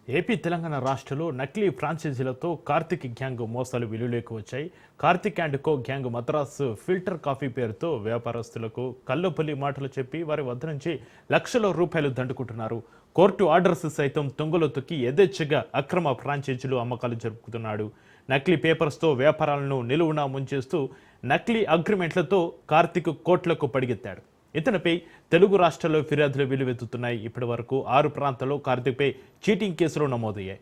AP Telangana రాష్ట్రంలో నకిలీ ఫ్రాంచైజీలతో Karthik gang మోసాలు వెలుగులోకి వచ్చాయి. Karthik and co gang Madras filter coffee పేరుతో వ్యాపారస్తులకు కల్లుపల్లి మాటలు చెప్పి వారి వద్ద నుంచి లక్షల రూపాయలు దండుకుంటున్నారు. కోర్టు ఆర్డర్స్ సైతం తొంగలో తొక్కి యథేచ్ఛగా అక్రమ ఫ్రాంచైజీలు అమ్మకాలు జరుపుతున్నాడు. నకిలీ పేపర్స్తో వ్యాపారాలను నిలువునా ముంచేస్తూ నకిలీ అగ్రిమెంట్లతో కార్తిక్ కోట్లకు పడిగెత్తాడు. ఇతనిపై తెలుగు రాష్ట్రాల్లో ఫిర్యాదులు వెల్లువెత్తుతున్నాయి. ఇప్పటి వరకు 6 ప్రాంతాల్లో కార్తిక్పై చీటింగ్ కేసులు నమోదయ్యాయి.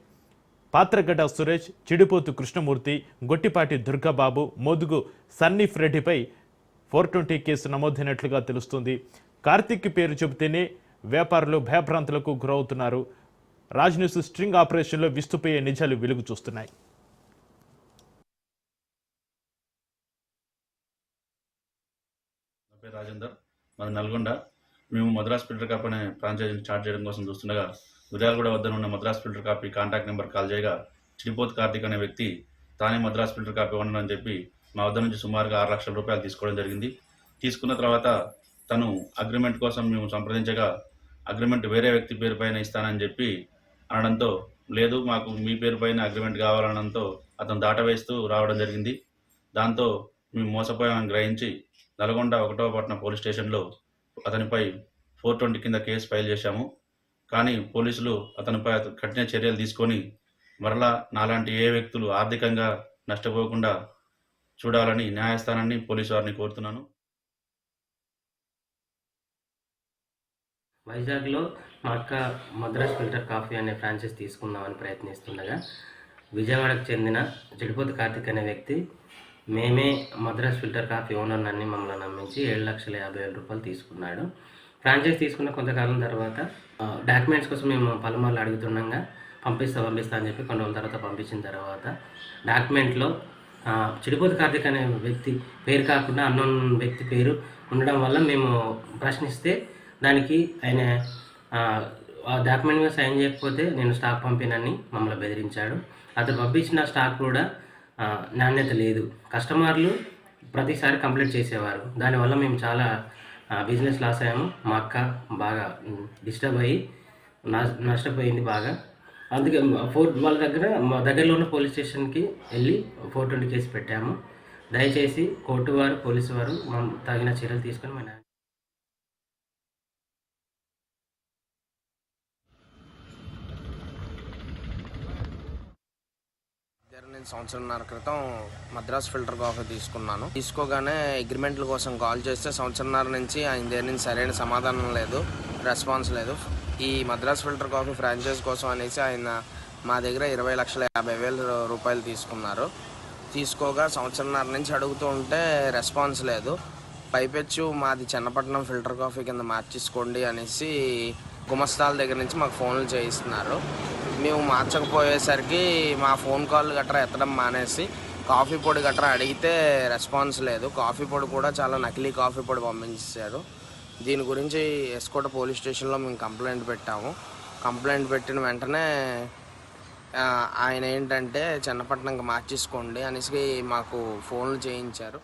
పాత్రగడ్డ సురేష్, చిడిపోతు కృష్ణమూర్తి, గొట్టిపాటి దుర్గాబాబు, మోదుగు సన్నీఫ్ రెడ్డిపై 420 కేసు నమోదైనట్లుగా తెలుస్తుంది. కార్తిక్ పేరు చెబితేనే వ్యాపారులు భయభ్రాంతులకు గురవుతున్నారు. రాజ్ న్యూస్ స్ట్రింగ్ ఆపరేషన్లో విస్తుపోయే నిజాలు వెలుగు చూస్తున్నాయి. రాజేందర్, మాది నల్గొండ. మేము మద్రాస్ ఫిల్టర్ కాపీ అనే ఫ్రాంచైజీని స్టార్ట్ చేయడం కోసం చూస్తుండగా విరాలగూడ వద్ద ఉన్న Madras filter coffee contact number call చేయగా చిడిపోత్ కార్తిక్ అనే వ్యక్తి తానే మద్రాస్ ఫిల్టర్ కాపీ ఉండనని చెప్పి మా వద్ద నుంచి సుమారుగా 6 లక్షల రూపాయలు తీసుకోవడం జరిగింది. తీసుకున్న తర్వాత తను అగ్రిమెంట్ కోసం మేము సంప్రదించగా అగ్రిమెంట్ వేరే వ్యక్తి పేరు పైన ఇస్తానని చెప్పి అనడంతో, లేదు మాకు మీ పేరు పైన అగ్రిమెంట్ కావాలనడంతో అతను దాటవేస్తూ రావడం జరిగింది. దాంతో మేము మోసపోయామని గ్రహించి నల్గొండ 1వ పట్టణ పోలీస్ స్టేషన్లో అతనిపై 420 కింద కేసు ఫైల్ చేశాము. కానీ పోలీసులు అతనిపై కఠిన చర్యలు తీసుకొని మరలా నాలాంటి ఏ వ్యక్తులు ఆర్థికంగా నష్టపోకుండా చూడాలని న్యాయస్థానాన్ని పోలీసు వారిని కోరుతున్నాను. వైజాగ్లో మా అక్క మద్రాస్ ఫిల్టర్ కాఫీ అనే ఫ్రాంచైజ్ తీసుకుందామని ప్రయత్నిస్తుండగా విజయవాడకు చెందిన చిడిపోతు కార్తిక్ అనే వ్యక్తి మేమే మద్రాస్ ఫిల్టర్ కాఫీ ఓనర్ అని మమ్మల్ని నమ్మించి 7,50,000 రూపాయలు తీసుకున్నాడు. ఫ్రాంచైజ్ తీసుకున్న కొంతకాలం తర్వాత డాక్యుమెంట్స్ కోసం మేము పలుమార్లు అడుగుతుండగా పంపిస్తా అని చెప్పి కొన్ని రోజుల తర్వాత పంపించిన తర్వాత డాక్యుమెంట్లో చిడిపోతు కార్తిక్ అనే వ్యక్తి పేరు కాకుండా అన్నోన్ వ్యక్తి పేరు ఉండడం వల్ల మేము ప్రశ్నిస్తే దానికి ఆయన డాక్యుమెంట్ మీద సైన్ చేయకపోతే నేను స్టాక్ పంపినని మమ్మల్ని బెదిరించాడు. అతను పంపించిన స్టాక్ కూడా నాణ్యత లేదు. కస్టమర్లు ప్రతిసారి కంప్లైంట్ చేసేవారు. దానివల్ల మేము చాలా బిజినెస్ లాస్ అయ్యాము. మా అక్క బాగా డిస్టర్బ్ అయ్యి నష్టపోయింది బాగా. అందుకే వాళ్ళ మా దగ్గరలో ఉన్న పోలీస్ స్టేషన్కి వెళ్ళి 420 కేసు పెట్టాము. దయచేసి కోర్టు వారు, పోలీసు వారు తగిన చర్యలు తీసుకొని మన నేను సంవత్సరంన్నర క్రితం మద్రాస్ ఫిల్టర్ కాఫీ తీసుకున్నాను. తీసుకోగానే అగ్రిమెంట్ల కోసం కాల్ చేస్తే సంవత్సరంన్నర నుంచి ఆయన దగ్గర నుంచి సరైన సమాధానం లేదు, రెస్పాన్స్ లేదు. ఈ మద్రాస్ ఫిల్టర్ కాఫీ ఫ్రాంచైజ్ కోసం అనేసి ఆయన మా దగ్గర 20,50,000 రూపాయలు తీసుకున్నారు. తీసుకోగా సంవత్సరంన్నర నుంచి అడుగుతూ ఉంటే రెస్పాన్స్ లేదు. పైపెచ్చు మాది చెన్నపట్నం ఫిల్టర్ కాఫీ కింద మార్చేసుకోండి అనేసి గుమస్తాల దగ్గర నుంచి మాకు ఫోన్లు చేయిస్తున్నారు. మేము మార్చకపోయేసరికి మా ఫోన్ కాల్ గట్రా ఎత్తడం మానేసి కాఫీ పొడి గట్రా అడిగితే రెస్పాన్స్ లేదు. కాఫీ పొడి కూడా చాలా నకిలీ కాఫీ పొడి పంపించారు. దీని గురించి ఎస్కోట పోలీస్ స్టేషన్లో మేము కంప్లైంట్ పెట్టాము. కంప్లైంట్ పెట్టిన వెంటనే ఆయన ఏంటంటే చెన్నపట్నంకి మార్చేసుకోండి అనేసి మాకు ఫోన్లు చేయించారు.